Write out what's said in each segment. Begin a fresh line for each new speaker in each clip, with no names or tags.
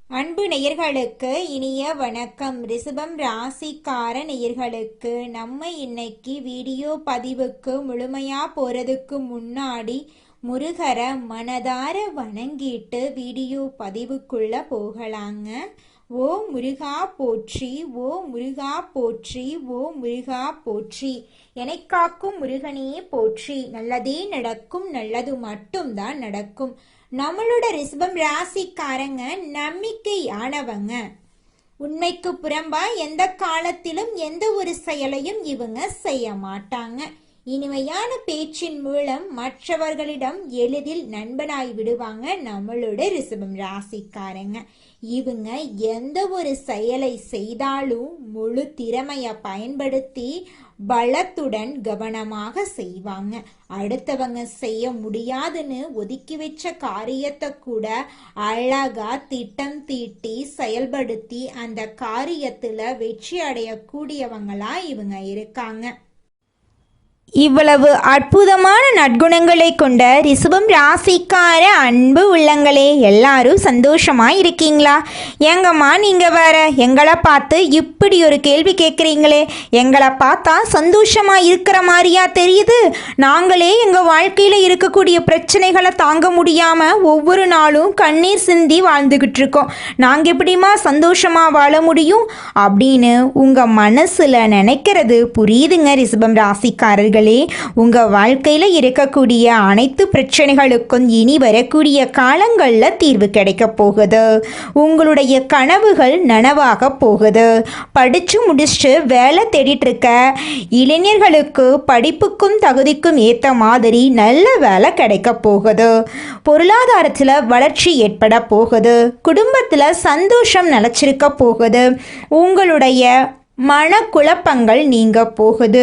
அன்பு நேயர்களுக்கு இனிய வணக்கம். ரிஷபம் ராசிக்கார நேயர்களுக்கு நம்ம இன்னைக்கு வீடியோ பதிவுக்கு முழுமையா போறதுக்கு முன்னாடி முருகரை மனதார வணங்கிட்டு வீடியோ பதிவுக்குள்ள போகலாங்க. ஓ முருகா போற்றி, ஓ முருகா போற்றி, ஓ முருகா போற்றி, என்னை காக்கும் முருகனே போற்றி. நல்லதே நடக்கும், நல்லது மட்டும்தான் நடக்கும். நம்மளோட ரிஷபம் ராசிக்காரங்க நம்பிக்கையானவங்க. உண்மைக்கு புறம்பா எந்த காலத்திலும் எந்த ஒரு செயலையும் இவங்க செய்ய மாட்டாங்க. இனிமையான பேச்சின் மூலம் மற்றவர்களிடம் எளிதில் நண்பனாய் விடுவாங்க நம்மளோட ரிஷபம் ராசிக்காரங்க. இவங்க எந்த ஒரு செயலை செய்தாலும் முழு திறமைய பயன்படுத்தி பலத்துடன் கவனமாக செய்வாங்க. அடுத்தவங்க செய்ய முடியாதுன்னு ஒதுக்கி வச்ச காரியத்தை கூட அழகா திட்டம் தீட்டி செயல்படுத்தி அந்த காரியத்துல வெற்றி அடையக்கூடியவங்களா இவங்க இருக்காங்க. இவ்வளவு அற்புதமான நற்குணங்களை கொண்ட ரிஷபம் ராசிக்கார அன்பு உள்ளங்களே, எல்லாரும் சந்தோஷமா இருக்கீங்களா? எங்கம்மா நீங்க வேற எங்களை பார்த்து இப்படி ஒரு கேள்வி கேட்குறீங்களே, எங்களை பார்த்தா சந்தோஷமா இருக்கிற மாதிரியா தெரியுது? நாங்களே எங்க வாழ்க்கையில இருக்கக்கூடிய பிரச்சனைகளை தாங்க முடியாம ஒவ்வொரு நாளும் கண்ணீர் சிந்தி வாழ்ந்துகிட்டு இருக்கோம். நாங்க எப்படிமா சந்தோஷமா வாழ முடியும் அப்படின்னு உங்க மனசுல நினைக்கிறது புரியுதுங்க ரிஷபம் ராசிக்காரர்கள். உங்க வாழ்க்கையில இருக்கக்கூடிய அனைத்து பிரச்சனைகளுக்கும் இனி வரக்கூடிய காலங்கள்ல தீர்வு கிடைக்க போகுது. உங்களுடைய கனவுகள் நனவாக போகுது. படிச்சு முடிச்சுட்டு வேலை தேடிட்டு இருக்க இளைஞர்களுக்கு படிப்புக்கும் தகுதிக்கும் ஏத்த மாதிரி நல்ல வேலை கிடைக்க போகுது. பொருளாதாரத்துல வளர்ச்சி ஏற்பட போகுது. குடும்பத்துல சந்தோஷம் நிலைச்சிருக்க போகுது. உங்களுடைய மனக்குழப்பங்கள் நீங்க போகுது.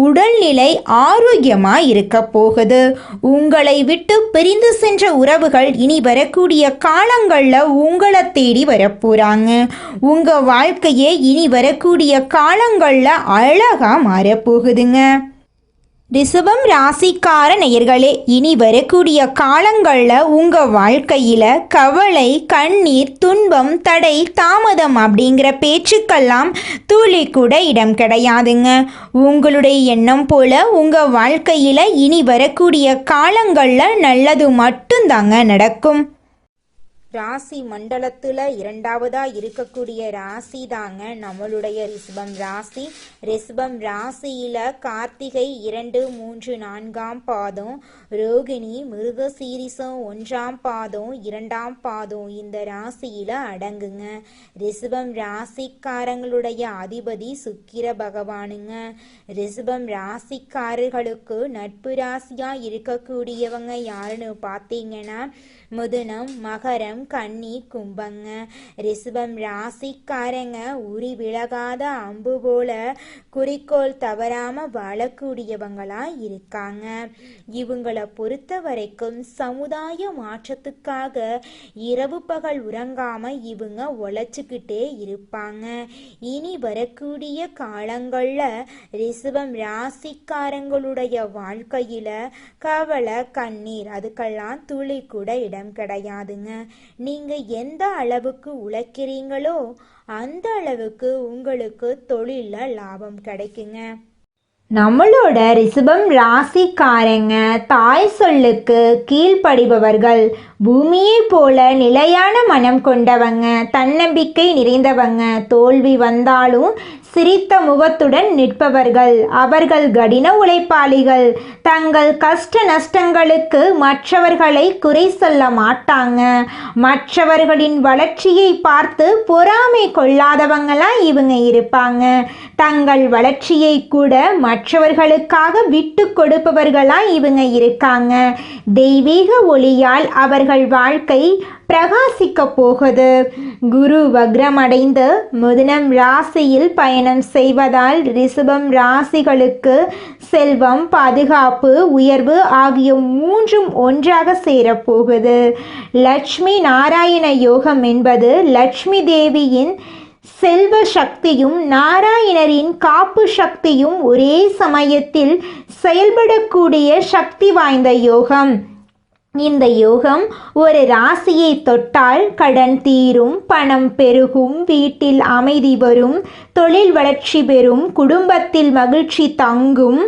உடல்நிலை ஆரோக்கியமா இருக்க போகுது. உங்களை விட்டு பிரிந்து சென்ற உறவுகள் இனி வரக்கூடிய காலங்கள்ல உங்களை தேடி வரப்போறாங்க. உங்க வாழ்க்கையே இனி வரக்கூடிய காலங்கள்ல அழகா மாறப்போகுதுங்க. ரிஷபம் ராசிக்கார நேயர்களே, இனி வரக்கூடிய காலங்களில் உங்கள் வாழ்க்கையில் கவலை, கண்ணீர், துன்பம், தடை, தாமதம் அப்படிங்கிற பேச்சுக்கெல்லாம் துளி கூட இடம் கிடையாதுங்க. உங்களுடைய எண்ணம் போல உங்கள் வாழ்க்கையில் இனி வரக்கூடிய காலங்களில் நல்லது மட்டும்தாங்க நடக்கும். ராசி மண்டலத்தில் இரண்டாவதா இருக்கக்கூடிய ராசி தாங்க நம்மளுடைய ரிஷபம் ராசி. ரிஷபம் ராசியில கார்த்திகை 2, 3, 4ஆம் பாதம், ரோகிணி, மிருகசீரிசம் 1ஆம் பாதம், 2ஆம் பாதம் இந்த ராசியில அடங்குங்க. ரிஷபம் ராசிக்காரங்களுடைய அதிபதி சுக்கிர பகவானுங்க. ரிஷபம் ராசிக்காரர்களுக்கு நட்பு ராசியா இருக்கக்கூடியவங்க யாருன்னு பார்த்தீங்கன்னா மிதுனம், மகரம், கன்னி, கும்பங்க. ரிஷபம் ராசிக்காரங்க உரி விலகாத அம்பு போல குறிக்கோள் தவறாம வாழக்கூடியவங்களா இருக்காங்க. இவங்களை பொறுத்த வரைக்கும் சமுதாய மாற்றத்துக்காக இரவு பகல் உறங்காம இவங்க உழைச்சுக்கிட்டே இருப்பாங்க. இனி வரக்கூடிய காலங்கள்ல ரிஷபம் ராசிக்காரங்களுடைய வாழ்க்கையில கவலை, கண்ணீர் அதுக்கெல்லாம் துளி கூட இடம் கிடையாதுங்க. நீங்க எந்த அளவுக்கு உழைக்கிறீங்களோ அந்த அளவுக்கு உங்களுக்கு தொழில லாபம் கிடைக்குங்க. நம்மளோட ரிஷபம் ராசிக்காரங்க தாய் சொல்லுக்கு கீழ்ப்படிபவர்கள். பூமியை போல நிலையான மனம் கொண்டவங்க, தன்னம்பிக்கை நிறைந்தவங்க. தோல்வி வந்தாலும் சிரித்த முகத்துடன் நிற்பவர்கள். அவர்கள் கடின உழைப்பாளிகள். தங்கள் கஷ்ட நஷ்டங்களுக்கு மற்றவர்களை குறை சொல்ல மாட்டாங்க. மற்றவர்களின் வளர்ச்சியை பார்த்து பொறாமை கொள்ளாதவங்களா இவங்க இருப்பாங்க. தங்கள் வளர்ச்சியை கூட மற்றவர்களுக்காக விட்டு கொடுப்பவர்களா இவங்க இருக்காங்க. தெய்வீக ஒளியால் அவர்கள் வாழ்க்கை பிரகாசிக்க போகுது. குரு வக்ரமடைந்து மிதுனம் ராசியில் பயணம் செய்வதால் ரிஷபம் ராசிகளுக்கு செல்வம், பாதுகாப்பு, உயர்வு ஆகிய மூன்றும் ஒன்றாக சேரப்போகுது. லட்சுமி நாராயண யோகம் என்பது லட்சுமி தேவியின் செல்வ சக்தியும் நாராயணரின் காப்பு சக்தியும் ஒரே சமயத்தில் செயல்படக்கூடிய சக்தி வாய்ந்த யோகம். இந்த யோகம் ஒரு ராசியை தொட்டால் கடன் தீரும், பணம் பெருகும், வீட்டில் அமைதி வரும், தொழில் வளர்ச்சி பெறும், குடும்பத்தில் மகிழ்ச்சி தங்கும்,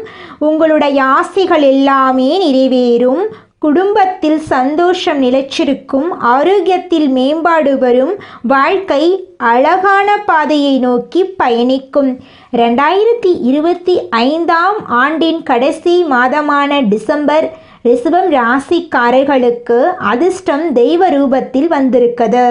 உங்களுடைய ஆசைகள் எல்லாமே நிறைவேறும், குடும்பத்தில் சந்தோஷம் நிலைச்சிருக்கும், ஆரோக்கியத்தில் மேம்பாடு வரும், வாழ்க்கை அழகான பாதையை நோக்கி பயணிக்கும். 2025ஆம் ஆண்டின் கடைசி மாதமான டிசம்பர் ரிஷபம் ராசிக்காரர்களுக்கு அதிர்ஷ்டம் தெய்வ ரூபத்தில் வந்திருக்கிறது.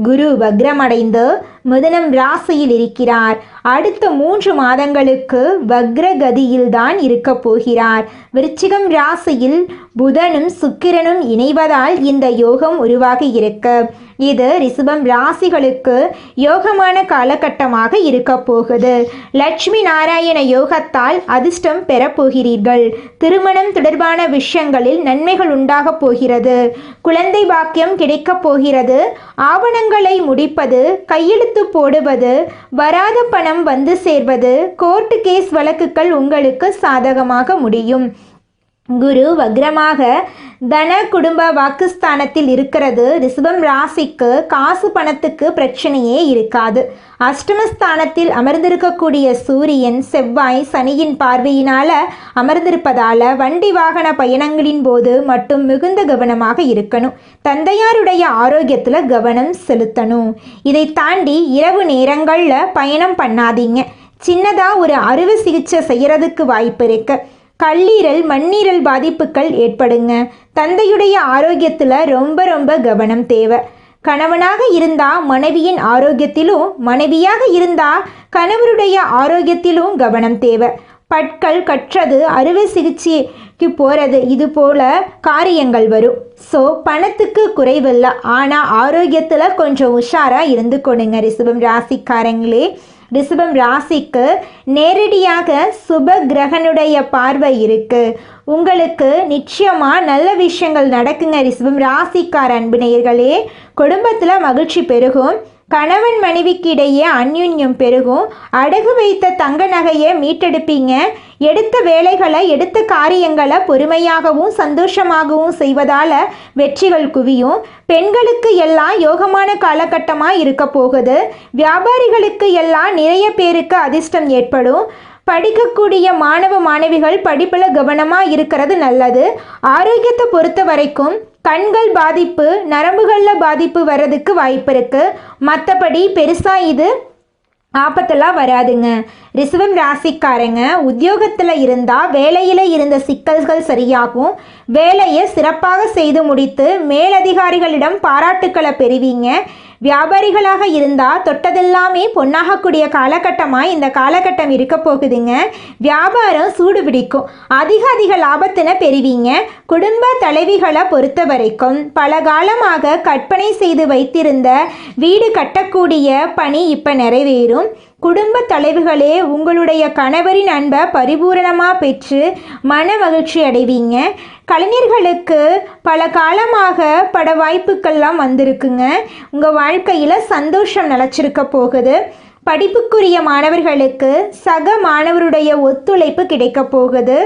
குரு வக்ரமடைந்து மிதுனம் ராசியில் இருக்கிறார். அடுத்த 3 மாதங்களுக்கு வக்ரகதியில்தான் இருக்க போகிறார். விருச்சிகம் ராசியில் புதனும் சுக்கிரனும் இணைவதால் இந்த யோகம் உருவாகி இருக்கு. இது ரிஷபம் ராசிகளுக்கு யோகமான காலகட்டமாக இருக்க போகுது. லட்சுமி நாராயண யோகத்தால் அதிர்ஷ்டம் பெறப்போகிறீர்கள். திருமணம் தொடர்பான விஷயங்களில் நன்மைகள் உண்டாக போகிறது. குழந்தை பாக்கியம் கிடைக்கப் போகிறது. ஆவணங்களை முடிப்பது, கையெழுத்து போடுவது, வராத பணம் வந்து சேர்வது, கோர்ட்டு கேஸ் வழக்குகள் உங்களுக்கு சாதகமாக முடியும். குரு வக்ரமாக தன குடும்ப வாக்குஸ்தானத்தில் இருக்கிறது. ரிஷபம் ராசிக்கு காசு பணத்துக்கு பிரச்சனையே இருக்காது. அஷ்டமஸ்தானத்தில் அமர்ந்திருக்கக்கூடிய சூரியன் செவ்வாய் சனியின் பார்வையினால அமர்ந்திருப்பதால வண்டி வாகன பயணங்களின் போது மட்டும் மிகுந்த கவனமாக இருக்கணும். தந்தையாருடைய ஆரோக்கியத்தில் கவனம் செலுத்தணும். இதை தாண்டி இரவு நேரங்களில் பயணம் பண்ணாதீங்க. சின்னதாக ஒரு அறுவை சிகிச்சை செய்யறதுக்கு வாய்ப்பு இருக்கு. கல்லீரல் மண்ணீரல் பாதிப்புகள் ஏற்படுங்க. தந்தையுடைய ஆரோக்கியத்தில் ரொம்ப கவனம் தேவை. கணவனாக இருந்தால் மனைவியின் ஆரோக்கியத்திலும், மனைவியாக இருந்தால் கணவருடைய ஆரோக்கியத்திலும் கவனம் தேவை. பற்கள் கற்றது, அறுவை சிகிச்சைக்கு போகிறது, இது போல காரியங்கள் வரும். ஸோ பணத்துக்கு குறைவில்லை, ஆனால் ஆரோக்கியத்தில் கொஞ்சம் உஷாராக இருந்து கொடுங்க ரிஷபம் ராசிக்காரங்களே. ரிஷபம் ராசிக்கு நேரடியாக சுப கிரகனுடைய பார்வை இருக்கு. உங்களுக்கு நிச்சயமாக நல்ல விஷயங்கள் நடக்குங்க ரிஷபம் ராசிக்கார அன்பு நேயர்களே. குடும்பத்தில் மகிழ்ச்சி பெருகும். கணவன் மனைவிக்கு இடையே அந்யுன்யம் பெருகும். அடகு வைத்த தங்க நகையை மீட்டெடுப்பீங்க. எடுத்த வேலைகளை, எடுத்த காரியங்களை பொறுமையாகவும் சந்தோஷமாகவும் செய்வதால் வெற்றிகள் குவியும். பெண்களுக்கு எல்லாம் யோகமான காலகட்டமாக இருக்க போகுது. வியாபாரிகளுக்கு எல்லாம் நிறைய பேருக்கு அதிர்ஷ்டம் ஏற்படும். படிக்கக்கூடிய மாணவ மாணவிகள் படிப்பில் கவனமாக இருக்கிறது நல்லது. ஆரோக்கியத்தை பொறுத்த வரைக்கும் கண்கள் பாதிப்பு, நரம்புகளில் பாதிப்பு வர்றதுக்கு வாய்ப்பு இருக்குது. மற்றபடி பெருசாக இது ஆபத்தெல்லாம் வராதுங்க. ரிஷபம் ராசிக்காரங்க உத்தியோகத்தில் இருந்தால் வேலையில் இருந்த சிக்கல்கள் சரியாகும். வேலையை சிறப்பாக செய்து முடித்து மேலதிகாரிகளிடம் பாராட்டுக்களை பெறுவீங்க. வியாபாரிகளாக இருந்தால் தொட்டதெல்லாமே பொன்னாகக்கூடிய காலகட்டமாக இந்த காலகட்டம் இருக்க போகுதுங்க. வியாபாரம் சூடு பிடிக்கும். அதிக லாபத்தினை பெறுவீங்க. குடும்ப தலைவிகளை பொறுத்த வரைக்கும் பல காலமாக கற்பனை செய்து வைத்திருந்த வீடு கட்டக்கூடிய பணி இப்போ நிறைவேறும். குடும்ப தலைவிகளே உங்களுடைய கணவரின் அன்பை பரிபூரணமாக பெற்று மன மகிழ்ச்சி அடைவீங்க. கலைஞர்களுக்கு பல காலமாக பட வாய்ப்புக்கள்லாம் வந்திருக்குங்க. உங்கள் வாழ்க்கையில் சந்தோஷம் நிலச்சிருக்க போகுது. படிப்புக்குரிய மாணவர்களுக்கு சக மாணவருடைய ஒத்துழைப்பு கிடைக்க போகுது.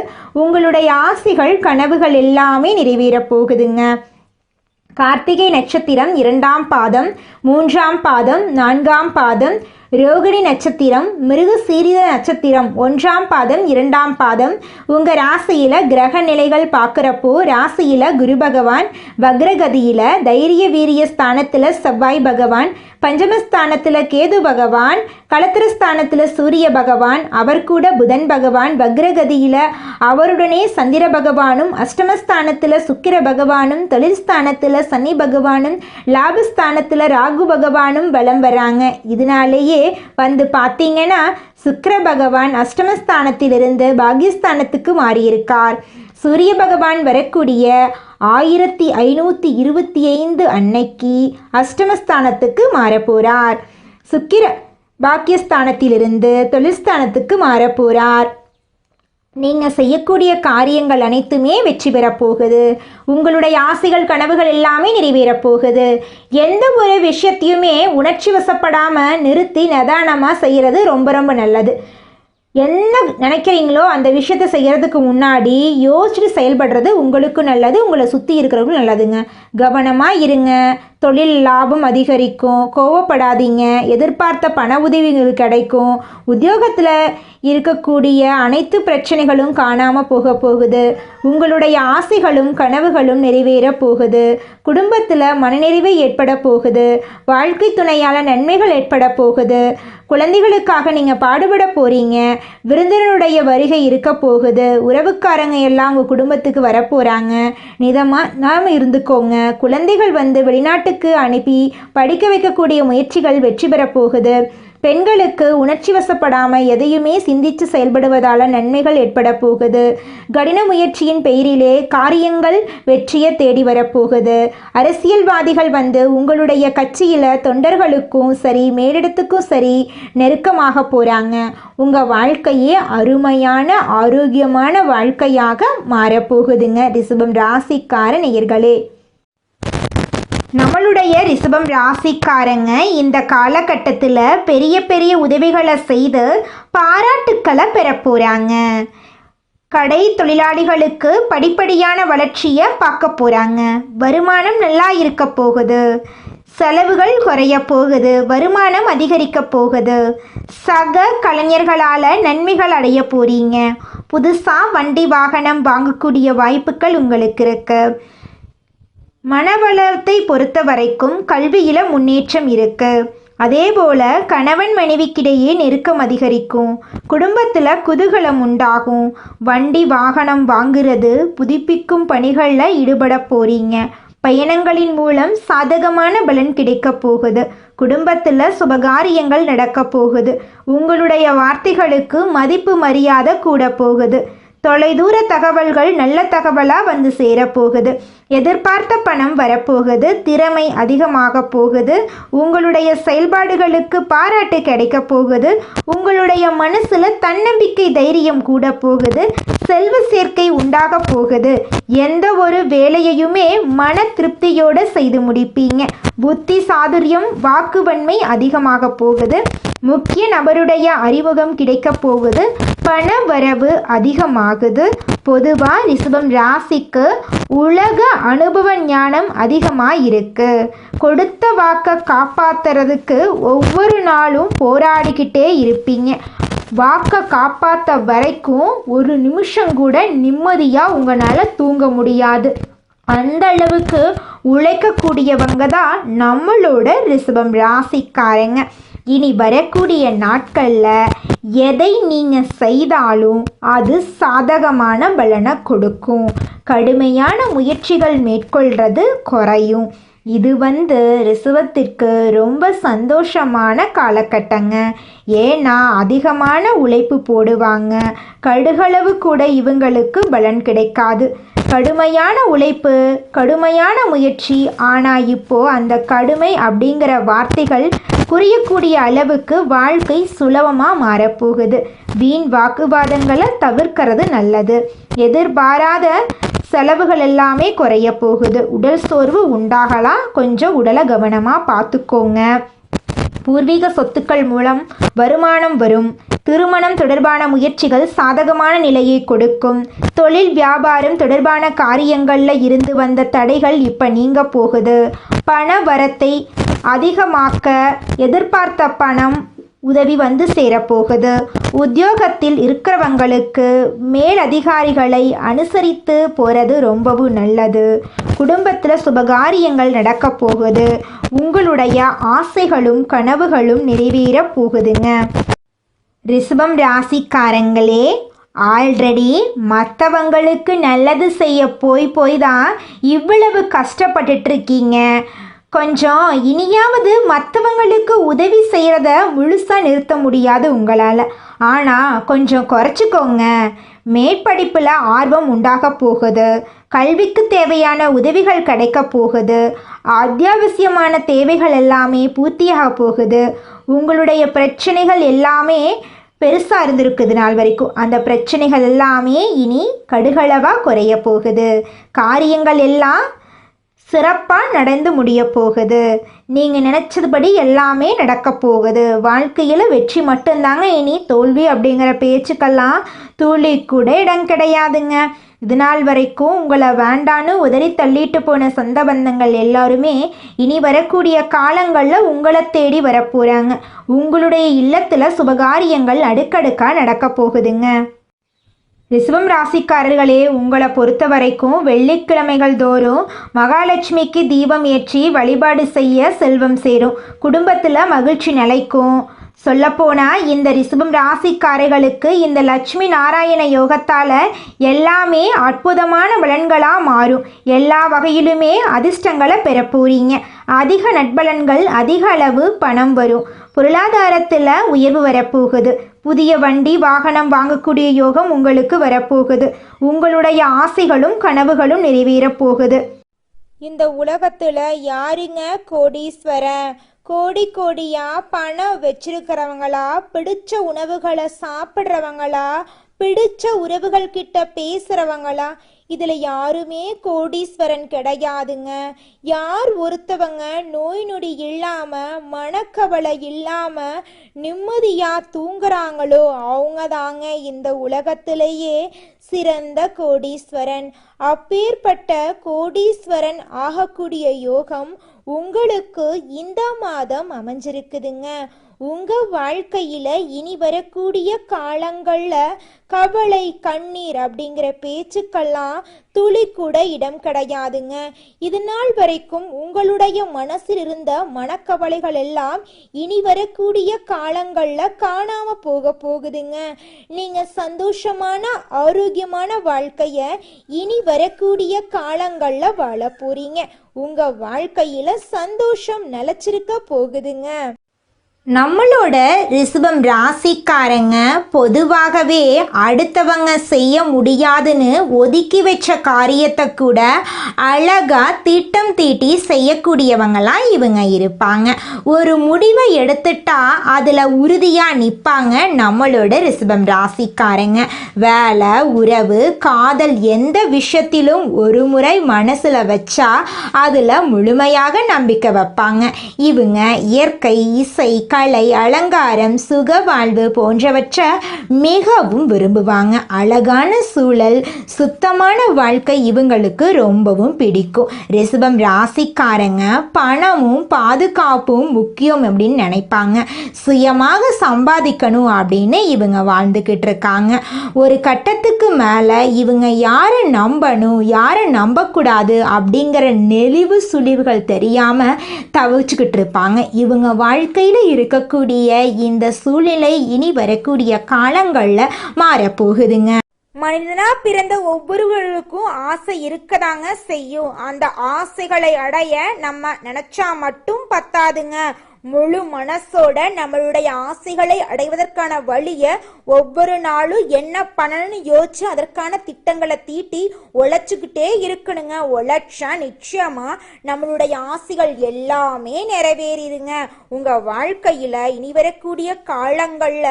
உங்களுடைய ஆசைகள் கனவுகள் எல்லாமே நிறைவேறப் போகுதுங்க. கார்த்திகை நட்சத்திரம் 2ஆம் பாதம், 3ஆம் பாதம், 4ஆம் பாதம், ரோகிணி நட்சத்திரம், மிருகசீரித நட்சத்திரம் 1ஆம் பாதம், 2ஆம் பாதம். உங்கள் ராசியில் கிரக நிலைகள் பார்க்குறப்போ ராசியில் குரு பகவான் வக்ரகதியில், தைரிய வீரிய ஸ்தானத்தில் செவ்வாய் பகவான், பஞ்சமஸ்தானத்தில் கேது பகவான், களத்திரஸ்தானத்தில் சூரிய பகவான், அவர் கூட புதன் பகவான் வக்ரகதியில், அவருடனே சந்திர பகவானும், அஷ்டமஸ்தானத்தில் சுக்கிர பகவானும், தொழில் ஸ்தானத்தில் சனி பகவானும், லாபஸ்தானத்தில் ராகு பகவானும் வலம் வராங்க. இதனாலேயே வந்து பார்த்தீங்கன்னா சுக்கிர பகவான் அஷ்டமஸ்தானத்திலிருந்து பாகியஸ்தானத்துக்கு மாறியிருக்கார். சூரிய பகவான் வரக்கூடிய 1525 அன்னைக்கு அஷ்டமஸ்தானத்துக்கு மாறப்போறார். சுக்கிர பாக்கியஸ்தானத்திலிருந்து தொழில்ஸ்தானத்துக்கு மாறப்போறார். நீங்கள் செய்யக்கூடிய காரியங்கள் அனைத்துமே வெற்றி பெறப்போகுது. உங்களுடைய ஆசைகள் கனவுகள் எல்லாமே நிறைவேறப் போகுது. எந்த ஒரு விஷயத்தையுமே உணர்ச்சி வசப்படாமல் நிறுத்தி நிதானமாக செய்கிறது ரொம்ப நல்லது. என்ன நினைக்கிறீங்களோ அந்த விஷயத்தை செய்கிறதுக்கு முன்னாடி யோசிச்சுட்டு செயல்படுறது உங்களுக்கு நல்லது, உங்களை சுற்றி இருக்கிறவங்களும் நல்லதுங்க. கவனமாக இருங்க. தொழில் லாபம் அதிகரிக்கும். கோவப்படாதீங்க. எதிர்பார்த்த பண உதவிகள் கிடைக்கும். உத்தியோகத்தில் இருக்கக்கூடிய அனைத்து பிரச்சனைகளும் காணாமல் போகுது. உங்களுடைய ஆசைகளும் கனவுகளும் நிறைவேற போகுது. குடும்பத்தில் மனநிறைவு ஏற்பட போகுது. வாழ்க்கை துணையால் நன்மைகள் ஏற்பட போகுது. குழந்தைகளுக்காக நீங்கள் பாடுபட போகிறீங்க. விருந்தினருடைய வருகை இருக்க போகுது. உறவுக்காரங்க எல்லாம் உங்கள் குடும்பத்துக்கு வரப்போகிறாங்க. நிதானமாக இருந்துக்கோங்க. குழந்தைகள் வெளிநாட்டுக்கு அனுப்பி படிக்க வைக்கக்கூடிய முயற்சிகள் வெற்றி பெற போகுது. பெண்களுக்கு உணர்ச்சி வசப்படாமல் எதையுமே சிந்தித்து செயல்படுவதால் நன்மைகள் ஏற்பட போகுது. கடின முயற்சியின் பெயரிலே காரியங்கள் வெற்றியை தேடி வரப்போகுது. அரசியல்வாதிகள் உங்களுடைய கட்சியில் தொண்டர்களுக்கும் சரி மேலிடத்துக்கும் சரி நெருக்கமாக போகிறாங்க. உங்கள் வாழ்க்கையே அருமையான ஆரோக்கியமான வாழ்க்கையாக மாறப்போகுதுங்க. ரிஷபம் ராசிக்கார நேயர்களே, நம்மளுடைய ரிஷபம் ராசிக்காரங்க இந்த காலகட்டத்தில் பெரிய பெரிய உதவிகளை செய்து பாராட்டுக்களை பெற போகிறாங்க. கடை தொழிலாளிகளுக்கு படிப்படியான வளர்ச்சியை பார்க்க போகிறாங்க. வருமானம் நல்லா இருக்க போகுது. செலவுகள் குறைய போகுது. வருமானம் அதிகரிக்க போகுது. சக கலைஞர்களால் நன்மைகள் அடைய போகிறீங்க. புதுசாக வண்டி வாகனம் வாங்கக்கூடிய வாய்ப்புகள் உங்களுக்கு இருக்கு. மனவளத்தை பொறுத்த வரைக்கும் கல்வியில் முன்னேற்றம் இருக்கு. அதே போல கணவன் மனைவிக்கிடையே நெருக்கம் அதிகரிக்கும். குடும்பத்தில் குதூகலம் உண்டாகும். வண்டி வாகனம் வாங்குறது, புதுப்பிக்கும் பணிகளில் ஈடுபட போறீங்க. பயணங்களின் மூலம் சாதகமான பலன் கிடைக்க போகுது. குடும்பத்தில் சுபகாரியங்கள் நடக்க போகுது. உங்களுடைய வார்த்தைகளுக்கு மதிப்பு மரியாதை கூட போகுது. தொலைதூர தகவல்கள் நல்ல தகவலாக சேரப்போகுது. எதிர்பார்த்த பணம் வரப்போகுது. திறமை அதிகமாக போகுது. உங்களுடைய செயல்பாடுகளுக்கு பாராட்டு கிடைக்க போகுது. உங்களுடைய மனசில் தன்னம்பிக்கை தைரியம் கூட போகுது. செல்வ சேர்க்கை உண்டாக போகுது. எந்த ஒரு வேலையையுமே மன திருப்தியோடு செய்து முடிப்பீங்க. புத்தி சாதுரியம் வாக்குவன்மை அதிகமாக போகுது. முக்கிய நபருடைய அறிமுகம் கிடைக்க போகுது. பண வரவு அதிகமாகுது. பொதுவாக ரிஷபம் ராசிக்கு உலக அனுபவ ஞானம் அதிகமாக இருக்கு. கொடுத்த வாக்கை காப்பாற்றுறதுக்கு ஒவ்வொரு நாளும் போராடிக்கிட்டே இருப்பீங்க. வாக்கை காப்பாற்ற வரைக்கும் ஒரு நிமிஷம் கூட நிம்மதியாக உங்களால் தூங்க முடியாது. அந்த அளவுக்கு உழைக்கக்கூடியவங்க தான் நம்மளோட ரிஷபம் ராசிக்காரங்க. இனி வரக்கூடிய நாட்களில் எதை நீங்கள் செய்தாலும் அது சாதகமான பலனை கொடுக்கும். கடுமையான முயற்சிகள் மேற்கொள்கிறது குறையும். இது ரிஷபத்திற்கு ரொம்ப சந்தோஷமான காலகட்டங்க. ஏன்னா அதிகமான உழைப்பு போடுவாங்க. கடுகளவு கூட இவங்களுக்கு பலன் கிடைக்காது. கடுமையான உழைப்பு, கடுமையான முயற்சி. ஆனால் இப்போது அந்த கடுமை அப்படிங்கிற வார்த்தைகள் புரியக்கூடிய அளவுக்கு வாழ்க்கை சுலபமாக மாறப்போகுது. வீண் வாக்குவாதங்களை தவிர்க்கிறது நல்லது. எதிர்பாராத செலவுகள் எல்லாமே குறைய போகுது. உடல் சோர்வு உண்டாகலாம். கொஞ்சம் உடலை கவனமாக பார்த்துக்கோங்க. பூர்வீக சொத்துக்கள் மூலம் வருமானம் வரும். திருமணம் தொடர்பான முயற்சிகள் சாதகமான நிலையை கொடுக்கும். தொழில் வியாபாரம் தொடர்பான காரியங்களில் இருந்து வந்த தடைகள் இப்போ நீங்க போகுது. பண வரத்தை அதிகமாக்க எதிர்பார்த்த பணம் உதவி சேரப்போகுது. உத்தியோகத்தில் இருக்கிறவங்களுக்கு மேலதிகாரிகளை அனுசரித்து போகிறது ரொம்பவும் நல்லது. குடும்பத்தில் சுபகாரியங்கள் நடக்க போகுது. உங்களுடைய ஆசைகளும் கனவுகளும் நிறைவேற போகுதுங்க. ரிஷபம் ராசிக்காரங்களே, ஆல்ரெடி மற்றவங்களுக்கு நல்லது செய்ய போய் தான் இவ்வளவு கஷ்டப்பட்டுட்டு இருக்கீங்க. கொஞ்சம் இனியாவது மற்றவங்களுக்கு உதவி செய்கிறத முழுசாக நிறுத்த முடியாது உங்களால். ஆனால் கொஞ்சம் குறைச்சிக்கோங்க. மேற்படிப்பில் ஆர்வம் உண்டாக போகுது. கல்விக்கு தேவையான உதவிகள் கிடைக்க போகுது. அத்தியாவசியமான தேவைகள் எல்லாமே பூர்த்தியாக போகுது. உங்களுடைய பிரச்சனைகள் எல்லாமே பெருசாக இருந்திருக்குது நாள் வரைக்கும். அந்த பிரச்சனைகள் எல்லாமே இனி கடுகளவாக குறைய போகுது. காரியங்கள் எல்லாம் சிறப்பாக நடந்து முடிய போகுது. நீங்கள் நினச்சதுபடி எல்லாமே நடக்க போகுது. வாழ்க்கையில் வெற்றி மட்டும்தாங்க, இனி தோல்வி அப்படிங்கிற பேச்சுக்கெல்லாம் துளி கூட இடம் கிடையாதுங்க. இது நாள் வரைக்கும் உங்களை வேண்டான்னு உதறி தள்ளிட்டு போன சொந்த பந்தங்கள் எல்லாருமே இனி வரக்கூடிய காலங்களில் உங்களை தேடி வரப்போகிறாங்க. உங்களுடைய இல்லத்தில் சுபகாரியங்கள் அடுக்கடுக்காக நடக்க போகுதுங்க. ரிஷபம் ராசிக்காரர்களே, உங்களை பொறுத்த வரைக்கும் வெள்ளிக்கிழமைகள் தோறும் மகாலட்சுமிக்கு தீபம் ஏற்றி வழிபாடு செய்ய செல்வம் சேரும். குடும்பத்தில் மகிழ்ச்சி நிலைக்கும். சொல்லப்போனால் இந்த ரிஷபம் ராசிக்காரர்களுக்கு இந்த லட்சுமி நாராயண யோகத்தால் எல்லாமே அற்புதமான பலன்களாக மாறும். எல்லா வகையிலுமே அதிர்ஷ்டங்களை பெற போறீங்க. அதிக நட்பலன்கள், அதிக அளவு பணம் வரும். பொருளாதாரத்தில் உயர்வு வரப்போகுது. புதிய வண்டி வாகனம் வாங்கக்கூடிய யோகம் உங்களுக்கு வரப்போகுது. உங்களுடைய ஆசைகளும் கனவுகளும் நிறைவேறப் போகுது. இந்த உலகத்தில் யாருங்க கோடீஸ்வரன்? கோடி கோடியா பணம் வச்சிருக்கிறவங்களா, பிடிச்ச உணவுகளை சாப்பிட்றவங்களா, பிடிச்ச உறவுகள் கிட்ட பேசுறவங்களா? இதுல யாருமே கோடீஸ்வரன் கிடையாதுங்க. யார் ஒருத்தவங்க நோய் நொடி இல்லாம, மனக்கவலை இல்லாம நிம்மதியா தூங்குறாங்களோ அவங்க தாங்க இந்த உலகத்திலேயே சிறந்த கோடீஸ்வரன். அப்பேற்பட்ட கோடீஸ்வரன் ஆகக்கூடிய யோகம் உங்களுக்கு இந்த மாதம் அமைஞ்சிருக்குதுங்க. உங்க வாழ்க்கையில இனி வரக்கூடிய காலங்கள்ல கவலை, கண்ணீர் அப்படிங்கிற பேச்சுக்கெல்லாம் துளி கூட இடம் கிடையாதுங்க. இது நாள் வரைக்கும் உங்களுடைய மனசில் இருந்த மனக்கவலைகள் எல்லாம் இனி வரக்கூடிய காலங்கள்ல காணாம போகுதுங்க. நீங்க சந்தோஷமான ஆரோக்கியமான வாழ்க்கைய இனி வரக்கூடிய காலங்கள்ல வாழ போறீங்க. உங்க வாழ்க்கையில சந்தோஷம் நிலைச்சிருக்க போகுதுங்க. நம்மளோட ரிஷபம் ராசிக்காரங்க பொதுவாகவே அடுத்தவங்க செய்ய முடியாதுன்னு ஒதுக்கி வச்ச காரியத்தை கூட அழகா திட்டம் தீட்டி செய்யக்கூடியவங்களாம் இவங்க இருப்பாங்க. ஒரு முடிவை எடுத்துட்டா அதில் உறுதியாக நிற்பாங்க நம்மளோட ரிஷபம் ராசிக்காரங்க. வேலை, உறவு, காதல் எந்த விஷயத்திலும் ஒரு முறை மனசில் வச்சா அதில் முழுமையாக நம்பிக்கை வைப்பாங்க. இவங்க இயற்கை, இசை, கலை, அலங்காரம், சுக வாழ்வு போன்றவற்றை மிகவும் விரும்புவாங்க. அழகான சூழல், சுத்தமான வாழ்க்கை இவங்களுக்கு ரொம்பவும் பிடிக்கும். ரிஷபம் ராசிக்காரங்க பணமும் பாதுகாப்பும் முக்கியம் அப்படின்னு நினைப்பாங்க. சுயமாக சம்பாதிக்கணும் அப்படின்னு இவங்க வாழ்ந்துக்கிட்டு இருக்காங்க. ஒரு கட்டத்துக்கு மேலே இவங்க யாரை நம்பணும், யாரை நம்பக்கூடாது அப்படிங்கிற நெளிவு சுழிவுகள் தெரியாமல் தவிச்சுக்கிட்டு இருப்பாங்க. இவங்க வாழ்க்கையில் இருக்கக்கூடிய இந்த சூழ்நிலை இனி வரக்கூடிய காலங்களில் மாறப்போகுதுங்க. மனிதனா பிறந்த ஒவ்வொருவருக்கும் ஆசை இருக்கதாங்க செய்யும். அந்த ஆசைகளை அடைய நம்ம நினைச்சா மட்டும் பத்தாதுங்க. முழு மனசோட நம்மளுடைய ஆசைகளை அடைவதற்கான வழியை ஒவ்வொரு நாளும் என்ன பண்ணணும்னு யோசிச்சு அதற்கான திட்டங்களை தீட்டி உழைச்சிக்கிட்டே இருக்கணுங்க. உழைச்சா நிச்சயமா நம்மளுடைய ஆசைகள் எல்லாமே நிறைவேறிடுங்க. உங்க வாழ்க்கையில இனி வரக்கூடிய காலங்கள்ல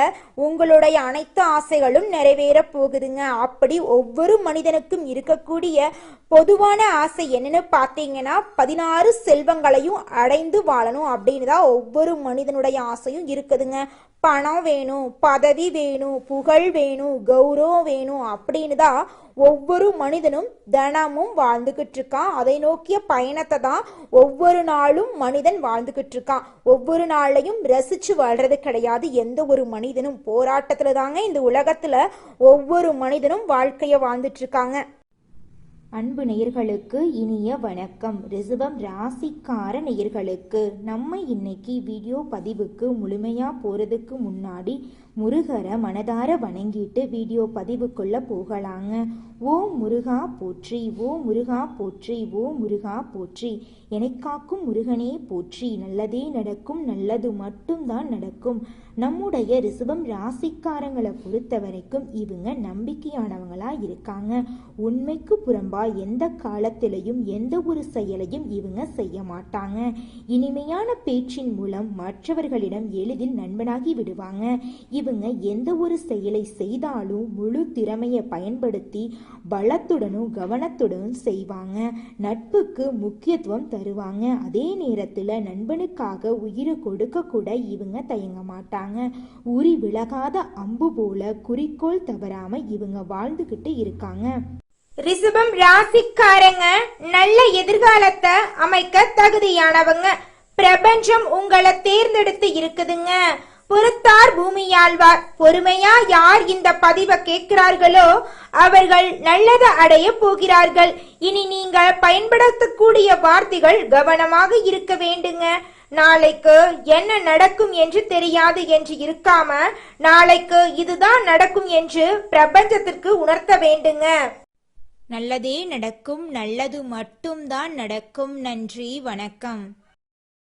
உங்களுடைய அனைத்து ஆசைகளும் நிறைவேற போகுதுங்க. அப்படி ஒவ்வொரு மனிதனுக்கும் இருக்கக்கூடிய பொதுவான ஆசை என்னன்னு பார்த்தீங்கன்னா 16 செல்வங்களையும் அடைந்து வாழணும் அப்படின்னு தான் ஒவ்வொரு மனிதனுடைய ஆசையும் இருக்குதுங்க. பணம் வேணும், பதவி வேணும், புகழ் வேணும், கௌரவம் வேணும் அப்படின்னு தான் ஒவ்வொரு மனிதனும் தினமும் வாழ்ந்துகிட்டு இருக்கான். அதை நோக்கிய பயணத்தை தான் ஒவ்வொரு நாளும் மனிதன் வாழ்ந்துகிட்டு இருக்கான். ஒவ்வொரு நாளையும் ரசிச்சு வாழ்றது கிடையாது. எந்த ஒரு மனிதனும் போராட்டத்துல தாங்க இந்த உலகத்துல ஒவ்வொரு மனிதனும் வாழ்க்கைய வாழ்ந்துட்டு இருக்காங்க. அன்பு நேயர்களுக்கு இனிய வணக்கம். ரிஷபம் ராசிக்கார நேயர்களுக்கு நம்ம இன்னைக்கு வீடியோ பதிவுக்கு முழுமையாக போகிறதுக்கு முன்னாடி முருகரை மனதார வணங்கிட்டு வீடியோ பதிவுக்குள்ளே போகலாங்க. ஓ முருகா போற்றி, ஓ முருகா போற்றி, ஓ முருகா போற்றி. என்னை காக்கும் முருகனே போற்றி. நல்லதே நடக்கும், நல்லது மட்டும்தான் நடக்கும். நம்முடைய ரிஷபம் ராசிக்காரங்களை பொறுத்த வரைக்கும் இவங்க நம்பிக்கையானவங்களா இருக்காங்க. உண்மைக்கு புறம்பா எந்த காலத்திலையும் எந்த ஒரு செயலையும் இவங்க செய்ய மாட்டாங்க. இனிமையான பேச்சின் மூலம் மற்றவர்களிடம் எளிதில் நண்பனாகி விடுவாங்க. இவங்க எந்த ஒரு செயலை செய்தாலும் முழு திறமையை பயன்படுத்தி பலத்துடனும் கவனத்துடனும் செய்வாங்க. நட்புக்கு முக்கியத்துவம் தருவாங்க. அதே நேரத்தில் நண்பனுக்காக உயிரை கொடுக்க கூட இவங்க தயங்க மாட்டாங்க. உரி விலகாத அம்பு போல குறிக்கோள் தவறாம இவங்க வாழ்ந்துகிட்டு இருக்காங்க.
ரிஷபம் ராசிக்காரங்க நல்ல எதிர்காலத்தை அமைக்க தகுதியானவங்க. பிரபஞ்சம் உங்களை தேர்ந்தெடுத்து இருக்குதுங்க. பொறுத்தார் பூமியாழ்வார். பொறுமையா யார் இந்த பதிவை கேட்கிறார்களோ அவர்கள் நல்லதை அடைய போகிறார்கள். இனி நீங்க பயன்படுத்தக்கூடிய வார்த்தைகள் கவனமாக இருக்க வேண்டுங்க. நாளைக்கு என்ன நடக்கும் என்று தெரியாது என்று இருக்காம நாளைக்கு இதுதான் நடக்கும் என்று பிரபஞ்சத்திற்கு உணர்த்த வேண்டுங்க.
நல்லதே நடக்கும், நல்லது மட்டும்தான் நடக்கும். நன்றி, வணக்கம்.